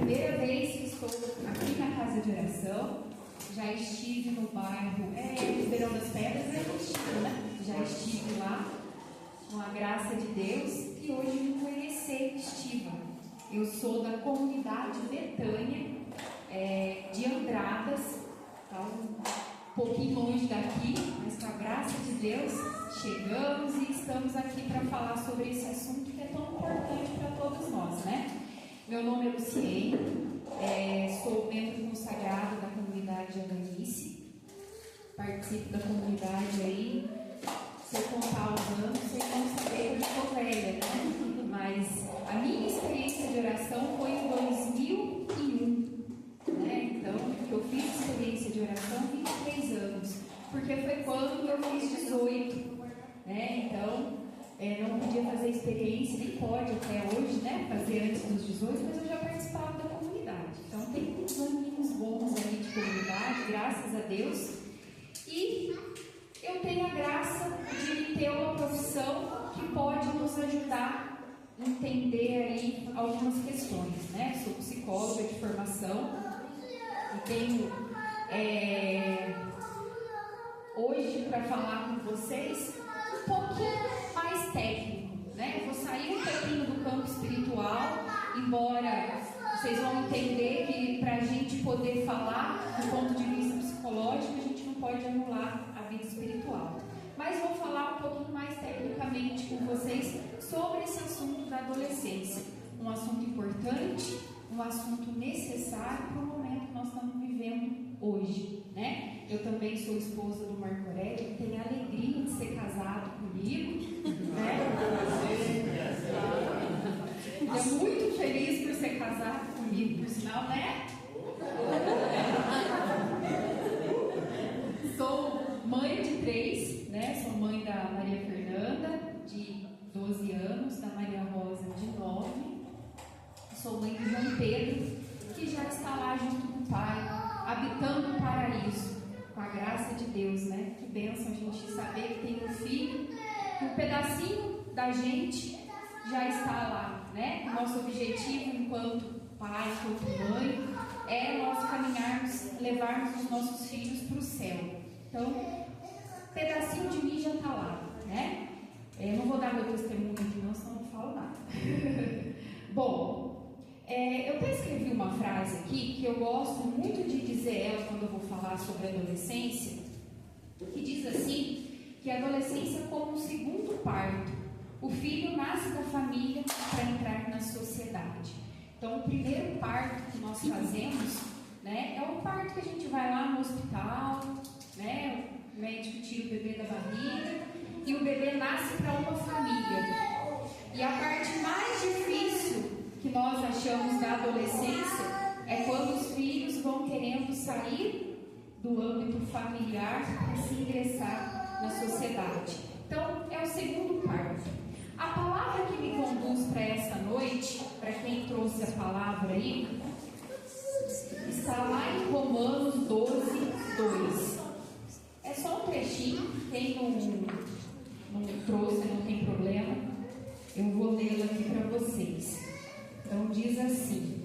primeira vez que estou aqui na casa de oração. Já estive no bairro Ribeirão das Pedras, né? Já estive lá, com a graça de Deus, e hoje vim conhecer Estiva. Eu sou da comunidade Betânia, de Andradas, tá um pouquinho longe daqui, mas com a graça de Deus chegamos e estamos aqui para falar sobre esse assunto que é tão importante para todos nós, né? Meu nome é Luciene, sou membro consagrado da comunidade de Ananice, participo da comunidade aí, se eu contar os anos, vocês vão saber que eu sou velha, né? Mas a minha experiência de oração foi em 2001, né? Então, eu fiz experiência de oração 23 anos, porque foi quando eu fiz 18, né? Então, não podia fazer experiência, nem pode até hoje, né? Fazer antes dos 18, mas eu já participava da comunidade. Então, tem uns aninhos bons aí de comunidade, graças a Deus. E eu tenho a graça de ter uma profissão que pode nos ajudar a entender aí algumas questões, né? Sou psicóloga de formação e tenho hoje para falar com vocês um pouquinho mais técnico, né? Eu vou sair um pouquinho do campo espiritual, embora vocês vão entender que para a gente poder falar do ponto de vista psicológico, a gente não pode anular a vida espiritual. Mas vou falar um pouquinho mais tecnicamente com vocês sobre esse assunto da adolescência. Um assunto importante, um assunto necessário para o momento que nós estamos vivendo hoje, né? Eu também sou esposa do Marco Aurélio, tenho a alegria de ser casado comigo, né? É muito feliz por ser casado comigo, por sinal, né? Sou mãe de 3, né? Sou mãe da Maria Fernanda, de 12 anos, da Maria Rosa, de 9. Sou mãe do João Pedro, que já está lá junto com o pai, habitando o paraíso, com a graça de Deus, né? Que bênção a gente saber que tem um filho, que um pedacinho da gente já está lá, né? O nosso objetivo enquanto pai, enquanto mãe, é nós caminharmos, levarmos os nossos filhos para o céu. Então, um pedacinho de mim já está lá, né? Eu não vou dar meu testemunho aqui não, senão não falo nada. Bom, eu até escrevi uma frase aqui que eu gosto muito de dizer ela quando eu vou falar sobre a adolescência, que diz assim, que a adolescência é como um segundo parto. O filho nasce da família para entrar na sociedade. Então, o primeiro parto que nós fazemos, né, é o parto que a gente vai lá no hospital, né, o médico tira o bebê da barriga e o bebê nasce para uma família. E a parte mais difícil que nós achamos da adolescência é quando os filhos vão querendo sair do âmbito familiar para se ingressar na sociedade. Então, é o segundo parto. A palavra que me conduz para essa noite, para quem trouxe a palavra aí, está lá em Romanos 12, 2. É só um trechinho, quem não trouxe, não tem problema, eu vou lê-lo aqui para vocês. Então diz assim: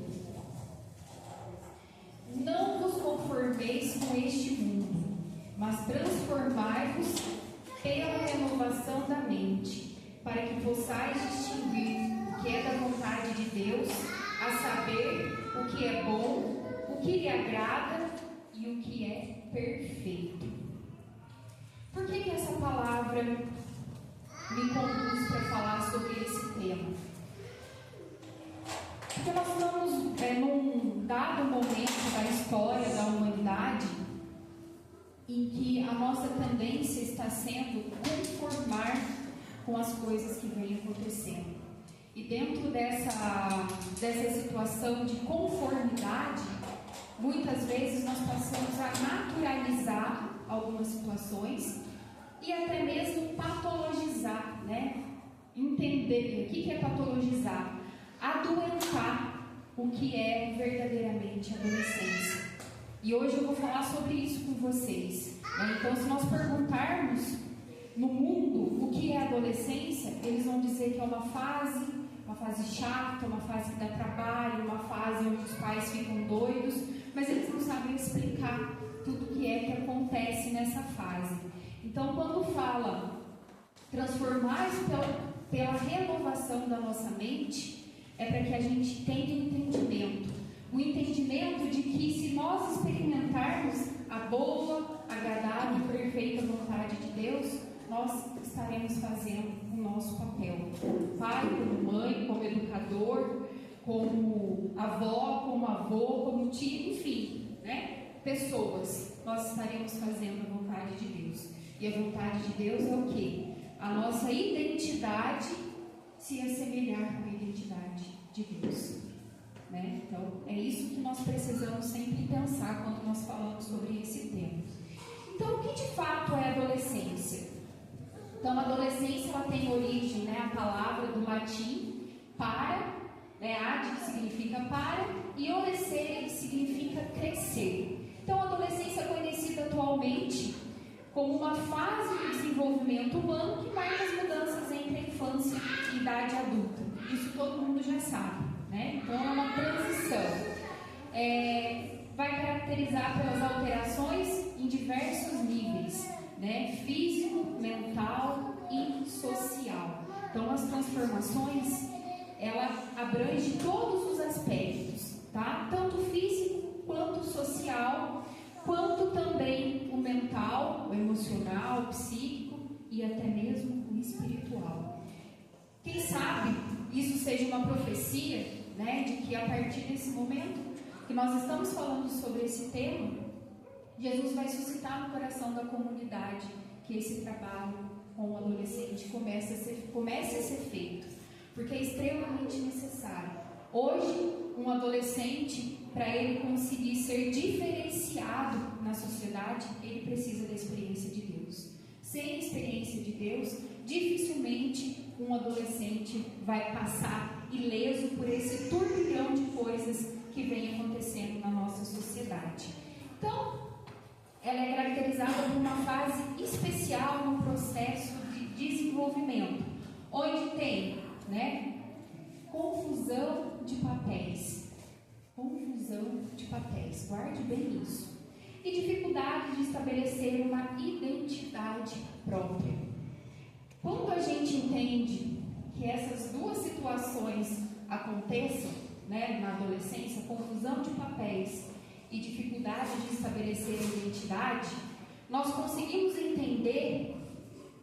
não vos conformeis com este mundo, mas transformai-vos pela renovação da mente, para que possais distinguir o que é da vontade de Deus, a saber o que é bom, o que lhe agrada e o que é perfeito. Por que essa palavra me conduz para falar sobre esse tema? Porque nós estamos num dado momento da história da humanidade em que a nossa tendência está sendo conformar com as coisas que vêm acontecendo. E dentro dessa situação de conformidade, muitas vezes nós passamos a naturalizar algumas situações e até mesmo patologizar, né? Entender o que é patologizar? Adoentar o que é verdadeiramente adolescência. E hoje eu vou falar sobre isso com vocês, né? Então, se nós perguntarmos no mundo o que é adolescência, eles vão dizer que é uma fase uma fase chata, uma fase que dá trabalho, uma fase onde os pais ficam doidos, mas eles não sabem explicar tudo o que é que acontece nessa fase. Então, quando fala transformar-se pela renovação da nossa mente, é para que a gente tenha um entendimento de que se nós experimentarmos a boa, agradável e perfeita vontade de Deus, nós estaremos fazendo o nosso papel, como pai, como mãe, como educador, como avó, como avô, como tio, enfim, né? Pessoas, nós estaremos fazendo a vontade de Deus. E a vontade de Deus é o quê? A nossa identidade se assemelhar com a identidade de Deus, né? Então, é isso que nós precisamos sempre pensar quando nós falamos sobre esse tema. Então, o que de fato é adolescência? Então, a adolescência ela tem origem, né, a palavra do latim para, né, ad que significa para, e olescere que significa crescer. Então, a adolescência é conhecida atualmente como uma fase do desenvolvimento humano que marca as mudanças entre a infância e a idade adulta. Isso todo mundo já sabe, né? Então, é uma transição. Vai caracterizar pelas alterações em diversos níveis, né? Físico, mental e social. Então, as transformações, ela abrange todos os aspectos, tá? Tanto físico quanto social, quanto também o mental, o emocional, o psíquico e até mesmo o espiritual. Quem sabe isso seja uma profecia, né, de que a partir desse momento que nós estamos falando sobre esse tema, Jesus vai suscitar no coração da comunidade que esse trabalho com o adolescente comece a ser feito, porque é extremamente necessário. Hoje, um adolescente, para ele conseguir ser diferenciado na sociedade, ele precisa da experiência de Deus. Sem experiência de Deus, dificilmente um adolescente vai passar ileso por esse turbilhão de coisas que vem acontecendo na nossa sociedade. Então, ela é caracterizada por uma fase especial no processo de desenvolvimento, onde tem, né, confusão de papéis. Confusão de papéis, guarde bem isso. E dificuldade de estabelecer uma identidade própria. Quando a gente entende que essas duas situações aconteçam, né, na adolescência, confusão de papéis e dificuldade de estabelecer a identidade, nós conseguimos entender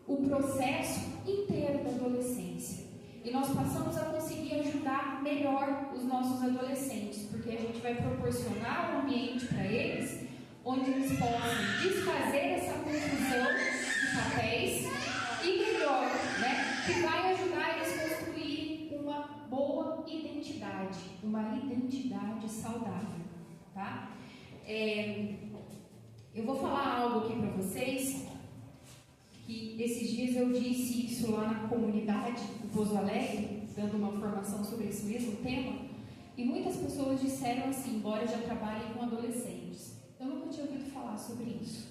o processo inteiro da adolescência. E nós passamos a conseguir ajudar melhor os nossos adolescentes, porque a gente vai proporcionar um ambiente para eles onde eles possam desfazer essa confusão de papéis e melhor, né, que vai ajudar eles a construir uma boa identidade, uma identidade saudável, tá? Eu vou falar algo aqui para vocês, que esses dias eu disse isso lá na comunidade do Pouso Alegre, dando uma formação sobre esse mesmo tema, e muitas pessoas disseram assim, embora eu já trabalhe com adolescentes, eu nunca tinha ouvido falar sobre isso,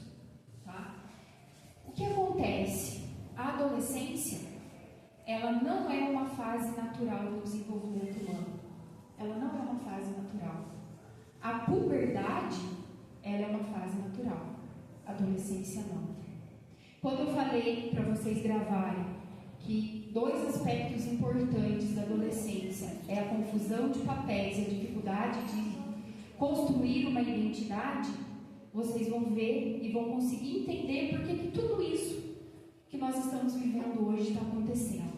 tá? O que acontece? A adolescência, ela não é uma fase natural do desenvolvimento humano. Ela não é uma fase natural. A puberdade, ela é uma fase natural. A adolescência não. Quando eu falei para vocês gravarem que dois aspectos importantes da adolescência é a confusão de papéis e a dificuldade de construir uma identidade, vocês vão ver e vão conseguir entender por que tudo isso que nós estamos vivendo hoje está acontecendo.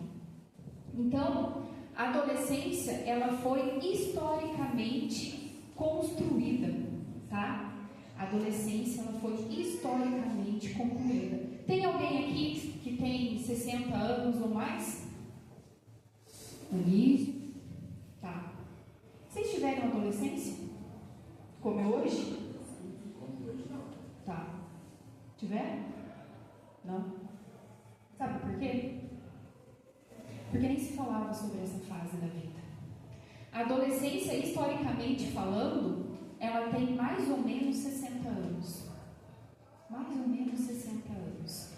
Então, a adolescência, ela foi historicamente construída, tá? A adolescência, ela foi historicamente concluída. Tem alguém aqui que tem 60 anos ou mais? Ali? Tá. Vocês tiveram adolescência? Como é hoje? Tá. Tiveram? Não? Sabe por quê? Porque nem se falava sobre essa fase da vida. A adolescência, historicamente falando, ela tem mais ou menos 60 anos. Mais ou menos 60 anos.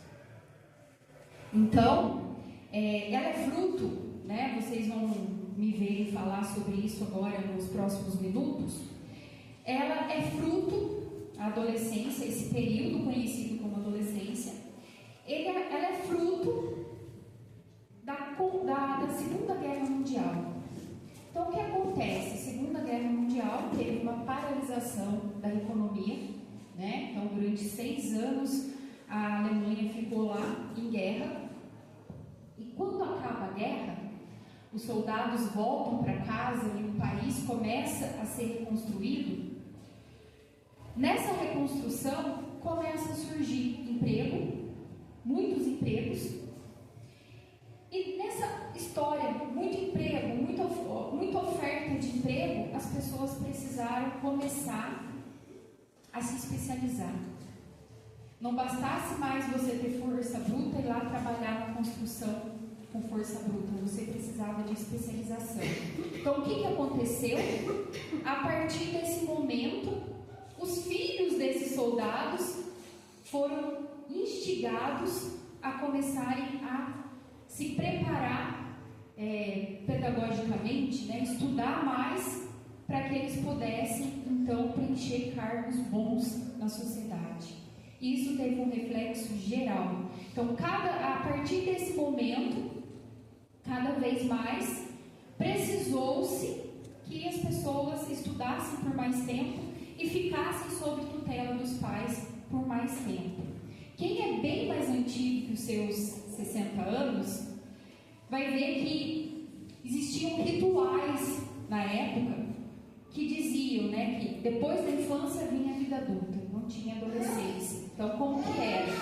Então, ela é fruto, né? Vocês vão me verem falar sobre isso agora nos próximos minutos, ela é fruto, a adolescência, esse período conhecido como adolescência, ela é fruto da Segunda Guerra Mundial. Então, o que acontece? Segunda Guerra Mundial teve uma paralisação da economia, né? Então, durante 6 anos, a Alemanha ficou lá em guerra. E quando acaba a guerra, os soldados voltam para casa e o país começa a ser reconstruído. Nessa reconstrução, começa a surgir emprego, muitos empregos. E nessa história, muito emprego, muita oferta de emprego, as pessoas precisaram começar a se especializar. Não bastasse mais você ter força bruta e lá trabalhar na construção com força bruta, você precisava de especialização. Então, o que aconteceu? A partir desse momento, os filhos desses soldados foram instigados a começarem a se preparar pedagogicamente, né, estudar mais para que eles pudessem, então, preencher cargos bons na sociedade. Isso teve um reflexo geral. Então, a partir desse momento, cada vez mais, precisou-se que as pessoas estudassem por mais tempo e ficassem sob tutela dos pais por mais tempo. Quem é bem mais antigo que os seus 60 anos, vai ver que existiam rituais na época que diziam, né, que depois da infância vinha a vida adulta, não tinha adolescência. Então, como que era?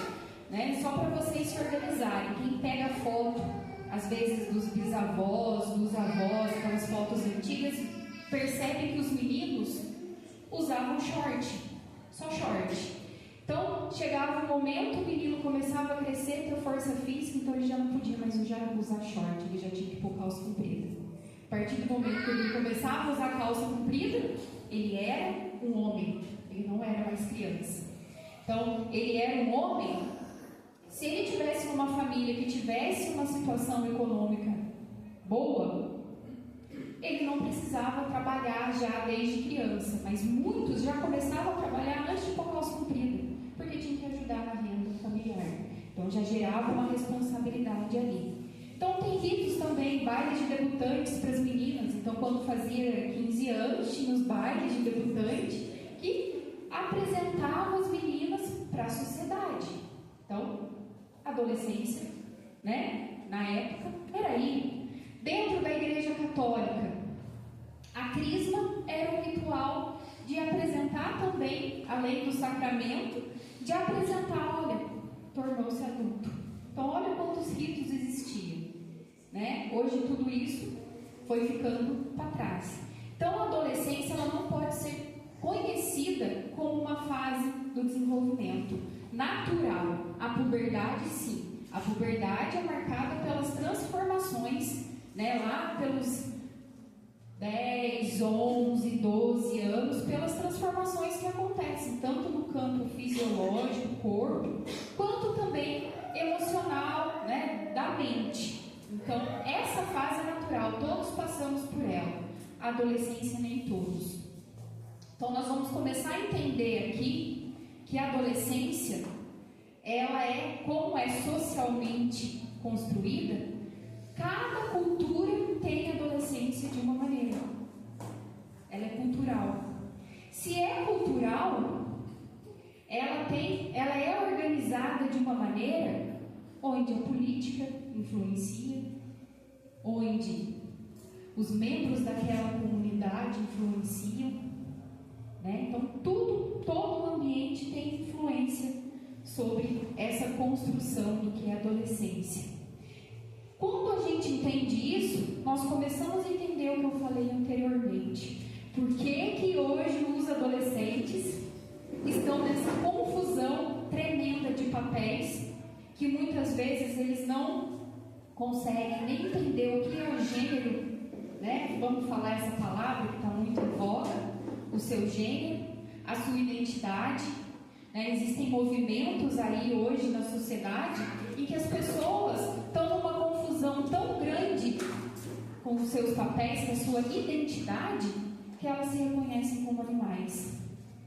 Né? Só para vocês se organizarem, quem pega foto, às vezes dos bisavós, dos avós, aquelas fotos antigas, percebe que os meninos usavam short, só short. Então, chegava um momento, o menino começava a crescer, ter força física, então ele já não podia mais usar short, ele já tinha que pôr calça comprida. A partir do momento que ele começava a usar calça comprida, ele era um homem, ele não era mais criança. Então, ele era um homem. Se ele tivesse uma família que tivesse uma situação econômica boa, ele não precisava trabalhar já desde criança, mas muitos já começavam a trabalhar antes de pôr calça comprida, porque tinha que ajudar na renda familiar. Então já gerava uma responsabilidade ali. Então tem ritos também, bailes de debutantes para as meninas. Então quando fazia 15 anos, tinha os bailes de debutante que apresentavam as meninas para a sociedade. Então, adolescência, né? Na época, era aí. Dentro da Igreja Católica, a crisma era um ritual de apresentar também, além do sacramento, de apresentar, olha, tornou-se adulto. Então, olha quantos ritos existiam, né? Hoje tudo isso foi ficando para trás. Então, a adolescência ela não pode ser conhecida como uma fase do desenvolvimento natural. A puberdade, sim. A puberdade é marcada pelas transformações, né, lá pelos 10, 11, 12 anos, pelas transformações que acontecem, tanto no campo fisiológico, corpo, quanto também emocional, né, da mente. Então, essa fase é natural, todos passamos por ela. A adolescência, nem todos. Então, nós vamos começar a entender aqui que a adolescência, ela é, como é socialmente construída, cada cultura tem adolescência de uma maneira. Ela é cultural. Se é cultural, ela é organizada de uma maneira onde a política influencia, onde os membros daquela comunidade influenciam, né? Então todo o ambiente tem influência sobre essa construção do que é a adolescência. Quando a gente entende isso, nós começamos a entender o que eu falei anteriormente. Por que hoje os adolescentes estão nessa confusão tremenda de papéis, que muitas vezes eles não conseguem nem entender o que é o gênero, né? Vamos falar essa palavra que está muito em voga, o seu gênero, a sua identidade. Né? Existem movimentos aí hoje na sociedade em que as pessoas estão numa confusão tão grande com os seus papéis, com a sua identidade, que elas se reconhecem como animais.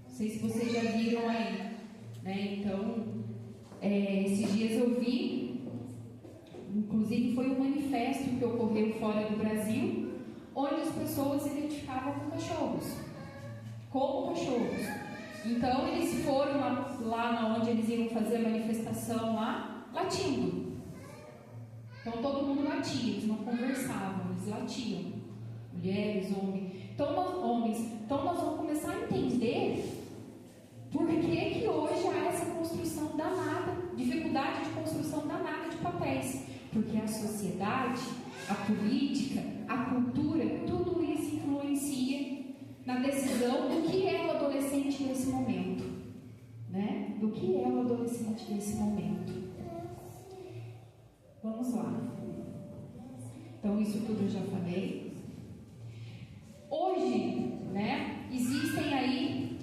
Não sei se vocês já viram aí, né? Então, esses dias eu vi, inclusive foi um manifesto que ocorreu fora do Brasil, onde as pessoas se identificavam com cachorros, como cachorros. Então eles foram lá onde eles iam fazer a manifestação lá, latindo. Então todo mundo latia, eles não conversavam, eles latiam. Mulheres, homens. Então nós vamos começar a entender por que hoje há essa construção danada, dificuldade de construção danada de papéis. Porque a sociedade, a política, a cultura, tudo isso influencia na decisão do que é o adolescente nesse momento, né? Do que é o adolescente nesse momento. Vamos lá. Então, isso tudo eu já falei. Hoje, né, existem aí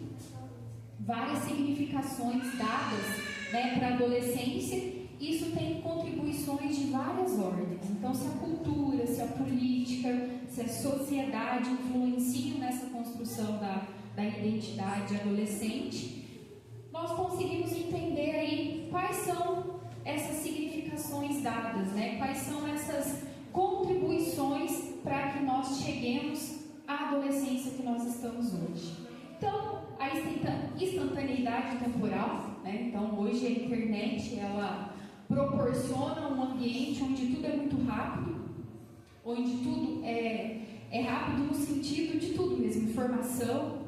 várias significações dadas, né, para a adolescência. Isso tem contribuições de várias ordens. Então, se a cultura, se a política, se a sociedade influenciam nessa construção da identidade adolescente, nós conseguimos entender aí quais são essas significações dadas, né? Quais são essas contribuições para que nós cheguemos à adolescência que nós estamos hoje. Então, a instantaneidade temporal, né? Então, hoje a internet, ela proporciona um ambiente onde tudo é muito rápido, onde tudo é rápido no sentido de tudo mesmo, informação,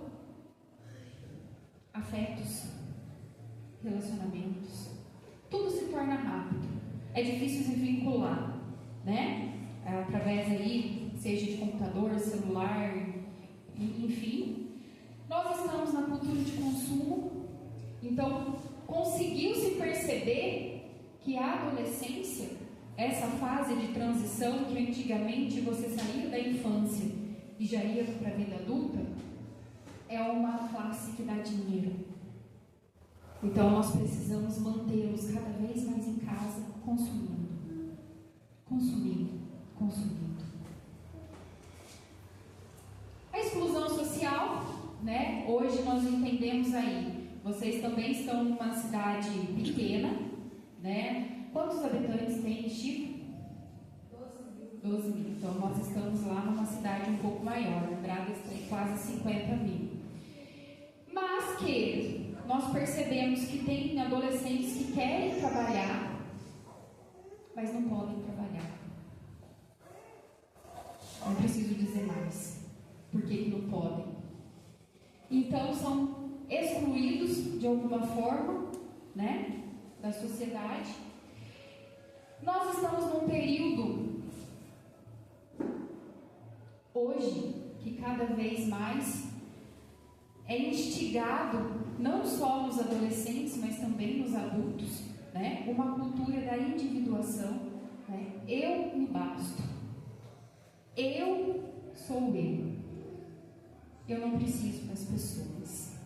afetos, relacionamentos, tudo se torna rápido, é difícil se vincular, né? Através aí, seja de computador, celular, enfim. Nós estamos na cultura de consumo, então conseguiu-se perceber que a adolescência, essa fase de transição que antigamente você saía da infância e já ia para a vida adulta, é uma classe que dá dinheiro. Então nós precisamos mantê-los cada vez mais em casa, consumindo. A exclusão social, né? Hoje nós entendemos aí, vocês também estão numa cidade pequena, né? Quantos habitantes tem, Chico? 12 mil. Então, nós estamos lá numa cidade um pouco maior. Bragas tem quase 50 mil. Mas que nós percebemos que tem adolescentes que querem trabalhar, mas não podem trabalhar. Não preciso dizer mais. Por que não podem? Então, são excluídos de alguma forma, né? Da sociedade. Nós estamos num período hoje que cada vez mais é instigado, não só nos adolescentes, mas também nos adultos, né? Uma cultura da individuação, né? Eu me basto, eu sou eu não preciso das pessoas.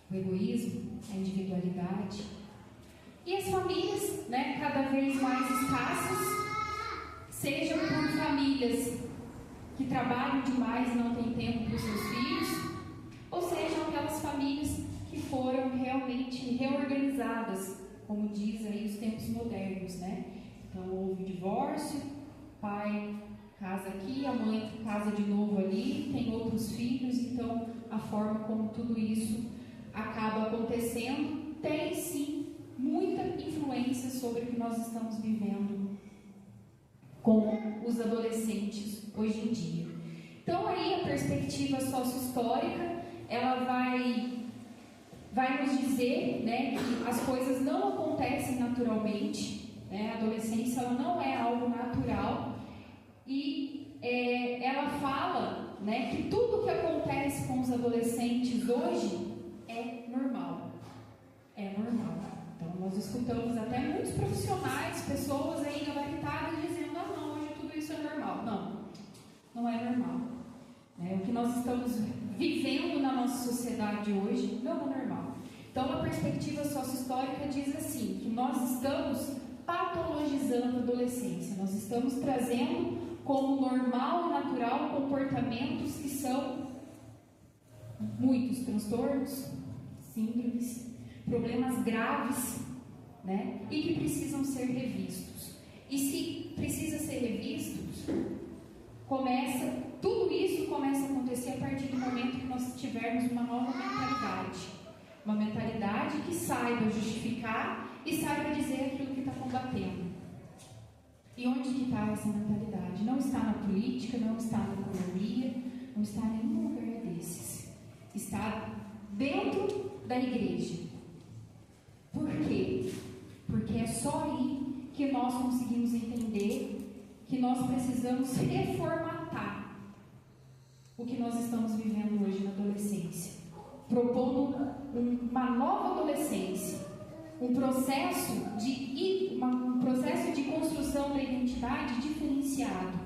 O egoísmo, a individualidade. E as famílias, né, cada vez mais escassas, sejam por famílias que trabalham demais e não têm tempo para os seus filhos, ou sejam aquelas famílias que foram realmente reorganizadas, como diz aí os tempos modernos, né? Então houve divórcio, pai casa aqui, a mãe casa de novo ali, tem outros filhos, então a forma como tudo isso acaba acontecendo tem sim muita influência sobre o que nós estamos vivendo com os adolescentes hoje em dia. Então aí a perspectiva sócio-histórica, ela vai nos dizer, né, que as coisas não acontecem naturalmente, né? A adolescência ela não é algo natural e ela fala, né, que tudo que acontece com os adolescentes hoje é normal. É normal. Então, nós escutamos até muitos profissionais, pessoas aí gabaritadas dizendo: ah, não, hoje tudo isso é normal. Não, não é normal. O que nós estamos vivendo na nossa sociedade hoje não é normal. Então, a perspectiva sócio-histórica diz assim, que nós estamos patologizando a adolescência, nós estamos trazendo como normal e natural comportamentos que são muitos transtornos, síndromes, problemas graves, né? E que precisam ser revistos. E se precisa ser revistos, tudo isso começa a acontecer a partir do momento que nós tivermos uma nova mentalidade. Uma mentalidade que saiba justificar e saiba dizer aquilo que está combatendo. E onde que está essa mentalidade? Não está na política, não está na economia, não está em nenhum lugar desses. Está dentro da igreja. Por quê? Porque é só aí que nós conseguimos entender que nós precisamos reformatar o que nós estamos vivendo hoje na adolescência, propondo uma nova adolescência, um processo de construção da identidade diferenciado,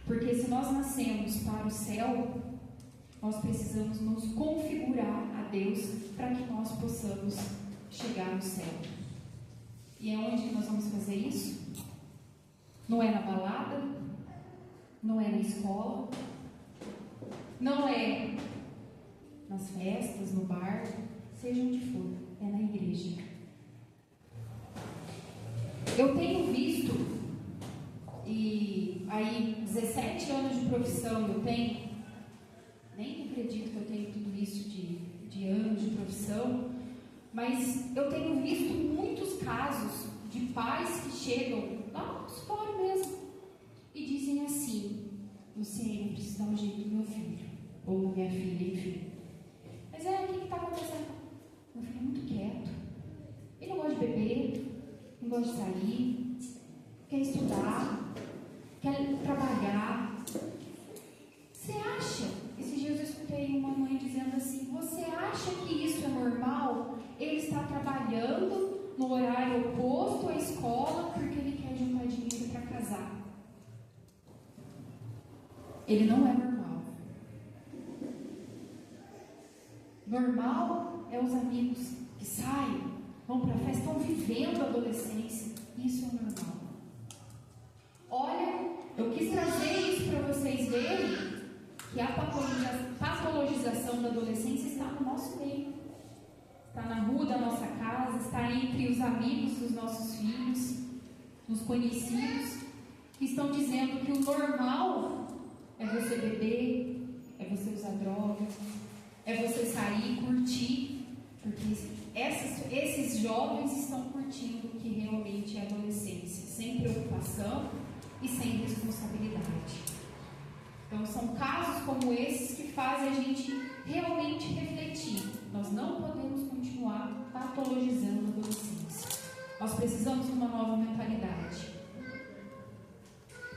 porque se nós nascemos para o céu, nós precisamos nos configurar a Deus para que nós possamos chegar no céu. E é onde que nós vamos fazer isso? Não é na balada, não é na escola, não é nas festas, no bar, seja onde for, é na igreja. Eu tenho visto, e aí 17 anos de profissão eu tenho, nem acredito que eu tenho tudo isso de anos de profissão, mas eu tenho visto muitos casos de pais que chegam lá no escritório mesmo e dizem assim: Luciene, eu preciso dar um jeito no meu filho, ou minha filha, enfim. Mas o que está acontecendo? Meu filho é muito quieto, ele não gosta de beber, não gosta de sair, quer estudar, quer trabalhar. Você acha? Esses dias eu escutei uma mãe dizendo assim: você acha que isso é normal? Ele está trabalhando no horário oposto à escola porque ele quer juntar dinheiro para casar. Ele não é normal. Normal é os amigos que saem, vão para a festa, estão vivendo a adolescência. Isso é normal. Olha, eu quis trazer isso para vocês verem que a patologização da adolescência está no nosso meio. Está na rua da nossa casa, está entre os amigos dos nossos filhos, nos conhecidos, que estão dizendo que o normal é você beber, é você usar droga, é você sair e curtir, porque esses jovens estão curtindo o que realmente é adolescência, sem preocupação e sem responsabilidade. Então são casos como esses que fazem a gente realmente refletir. Nós não podemos continuar patologizando a adolescência. Nós precisamos de uma nova mentalidade.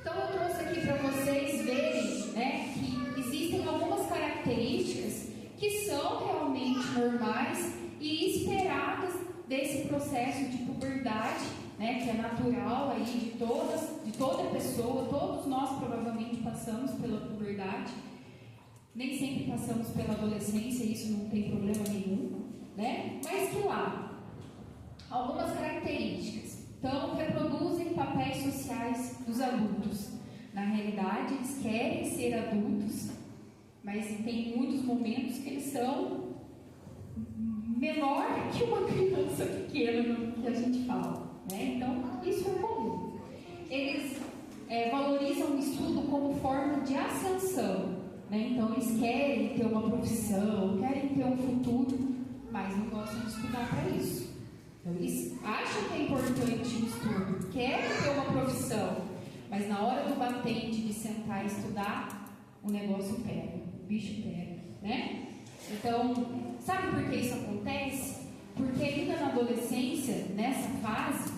Então eu trouxe aqui para vocês verem, né, que existem algumas características que são realmente normais e esperadas desse processo de puberdade, né, que é natural aí de toda pessoa. Todos nós provavelmente passamos pela puberdade. Nem sempre passamos pela adolescência, isso não tem problema nenhum, né? Mas que lá, algumas características. Então, reproduzem papéis sociais dos adultos. Na realidade, eles querem ser adultos, mas tem muitos momentos que eles são menor que uma criança pequena, que a gente fala, né? Então, isso é comum. Eles valorizam o estudo como forma de ascensão. Né? Então eles querem ter uma profissão, querem ter um futuro, mas não gostam de estudar para isso. Então eles acham que é importante o estudo, querem ter uma profissão, mas na hora do batente de sentar e estudar, o negócio pega, o bicho pega, né? Então, sabe por que isso acontece? Porque ainda na adolescência, nessa fase,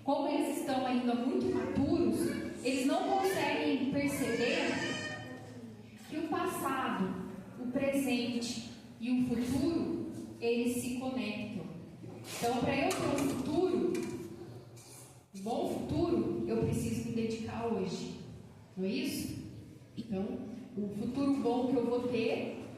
como eles estão ainda muito imaturos, eles não conseguem perceber que o passado, o presente e o futuro, eles se conectam. Então, para eu ter um futuro, um bom futuro, eu preciso me dedicar hoje. Não é isso? Então, o futuro bom que eu vou ter,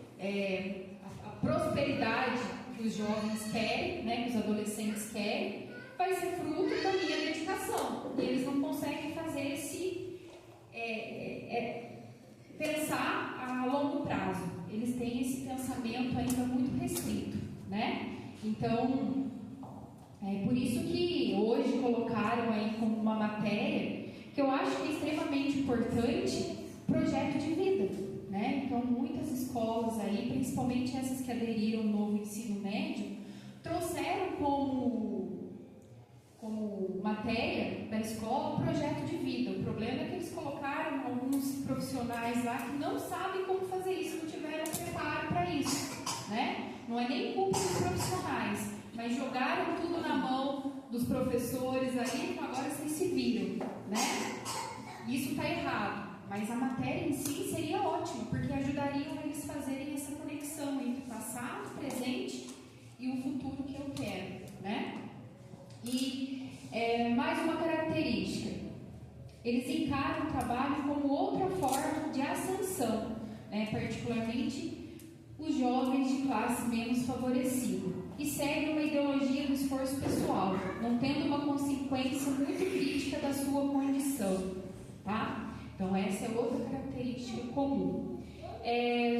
a prosperidade que os jovens querem, né, que os adolescentes querem, vai ser fruto da minha dedicação. E eles não conseguem fazer pensar a longo prazo. Eles têm esse pensamento ainda muito restrito, né? Então, é por isso que hoje colocaram aí como uma matéria que eu acho que é extremamente importante, projeto de vida, né? Então, muitas escolas aí, principalmente essas que aderiram ao novo ensino médio, trouxeram como matéria da escola projeto de vida. O problema é que eles colocaram alguns profissionais lá que não sabem como fazer isso, não tiveram preparo para isso, né? Não é nem culpa dos profissionais, mas jogaram tudo na mão dos professores aí, então agora vocês se viram, né? Isso está errado, mas a matéria em si seria ótima, porque ajudariam eles a fazerem essa conexão entre o passado, o presente e o futuro que eu quero, né? E mais uma característica, eles encaram o trabalho como outra forma de ascensão, né? Particularmente os jovens de classe menos favorecida, e seguem uma ideologia do esforço pessoal, não tendo uma consequência muito crítica da sua condição, tá? Então essa é outra característica comum.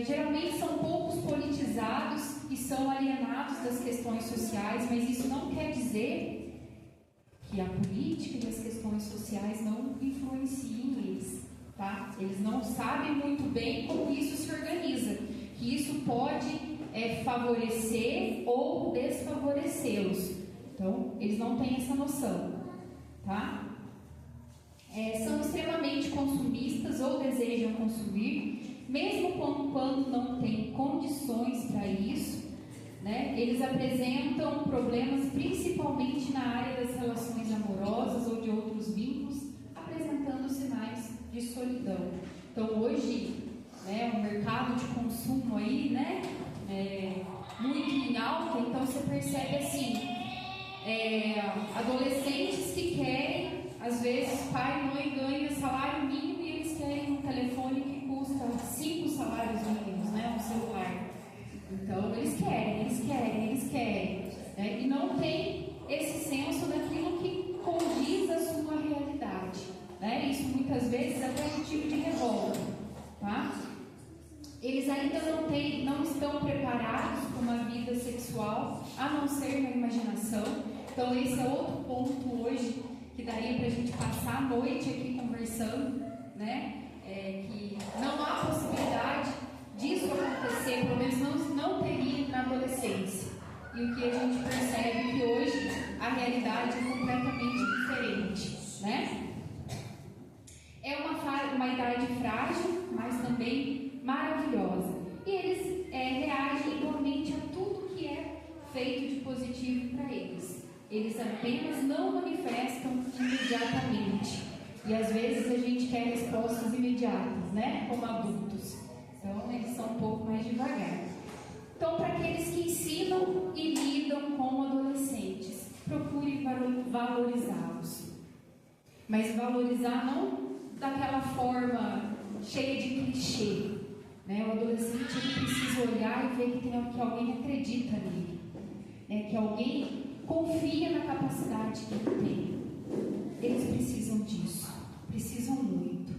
Geralmente são poucos politizados e são alienados das questões sociais, mas isso não quer dizer que a política e as questões sociais não influenciem eles, tá? Eles não sabem muito bem como isso se organiza, que isso pode favorecer ou desfavorecê-los. Então, eles não têm essa noção, tá? São extremamente consumistas ou desejam consumir, mesmo quando não têm condições para isso, né? Eles apresentam problemas principalmente na área das relações amorosas ou de outros vínculos, apresentando sinais de solidão. Então, hoje, né, o mercado de consumo aí, né, muito em alta, então você percebe assim, adolescentes que querem, às vezes pai e mãe ganham salário mínimo e eles querem um telefone que custa 5 salários mínimos, né, um celular. Então eles querem, né, e não tem esse senso daquilo que condiz a sua realidade, né? Isso muitas vezes é até motivo de revolta, tá? Eles ainda não estão preparados para uma vida sexual, a não ser na imaginação. Então esse é outro ponto hoje que daria para a gente passar a noite aqui conversando, né? Que não há possibilidade disso acontecer, pelo menos não teria na adolescência. E o que a gente percebe é que hoje a realidade é completamente diferente, né? É uma idade frágil, mas também maravilhosa. E eles reagem igualmente a tudo que é feito de positivo para eles. Eles apenas não manifestam imediatamente. E às vezes a gente quer respostas imediatas, né? Como adultos. Então eles são um pouco mais devagar. Então, para aqueles que ensinam e lidam com adolescentes, procurem valorizá-los. Mas valorizar não daquela forma cheia de clichê, né? O adolescente ele precisa olhar e ver que alguém acredita nele, né? Que alguém confia na capacidade que ele tem. Eles precisam disso, precisam muito.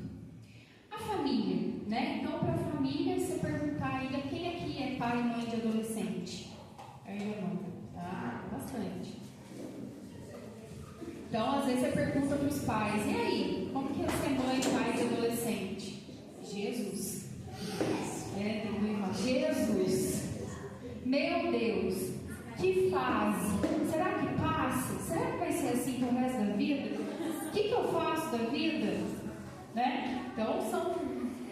A família, né? Então, para a família, você perguntar ainda quem aqui é pai e mãe de adolescente? Aí, irmão, tá? Bastante. Então, às vezes você pergunta para os pais, e aí, como que é ser mãe e pai de adolescente? Jesus. Tem que irmão. Jesus. Meu Deus. Que fase. Será que passa? Será que vai ser assim pro resto da vida? O que eu faço da vida? Né? Então,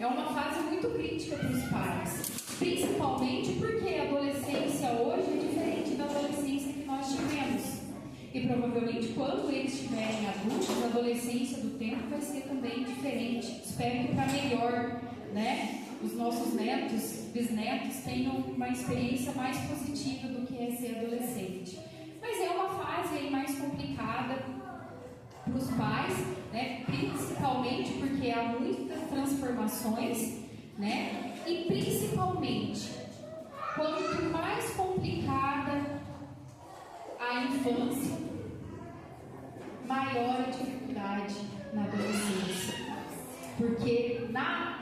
é uma fase muito crítica para os pais. Principalmente porque a adolescência hoje é diferente da adolescência que nós tivemos. E provavelmente quando eles estiverem adultos, a adolescência do tempo vai ser também diferente. Espero que para melhor, né? Os nossos netos, bisnetos tenham uma experiência mais positiva do que é ser adolescente. Mas é uma fase aí mais complicada para os pais, né? Principalmente porque há muitas transformações, né? E principalmente, quanto mais complicada a infância, maior a dificuldade na adolescência. Porque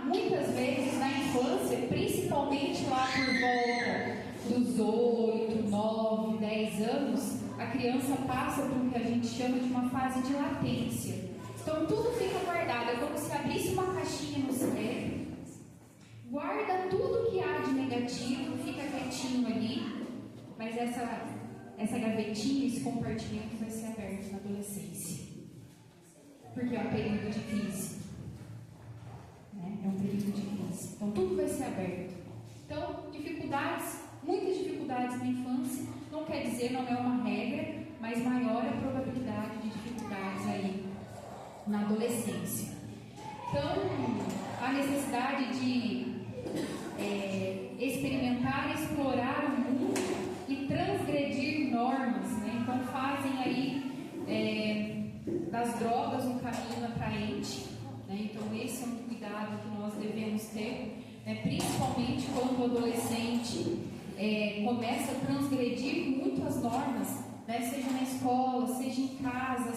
muitas vezes na infância, principalmente lá por volta dos 8, 9, 10 anos, a criança passa por o que a gente chama de uma fase de latência. Então tudo fica guardado, é como se abrisse uma caixinha no cérebro, guarda tudo que há de negativo, fica quietinho ali, mas essa gavetinha, esse compartimento vai ser aberto na adolescência, porque é um período de crise, né? É um período de crise, então tudo vai ser aberto. Então, dificuldades, muitas dificuldades na infância, não quer dizer, não é uma regra, mas maior a probabilidade de dificuldades aí na adolescência. Então, a necessidade de experimentar e explorar o mundo e transgredir normas, né? Então fazem aí das drogas um caminho atraente, né? Então esse é um cuidado que nós devemos ter, né? Principalmente quando o adolescente começa a transgredir muito as normas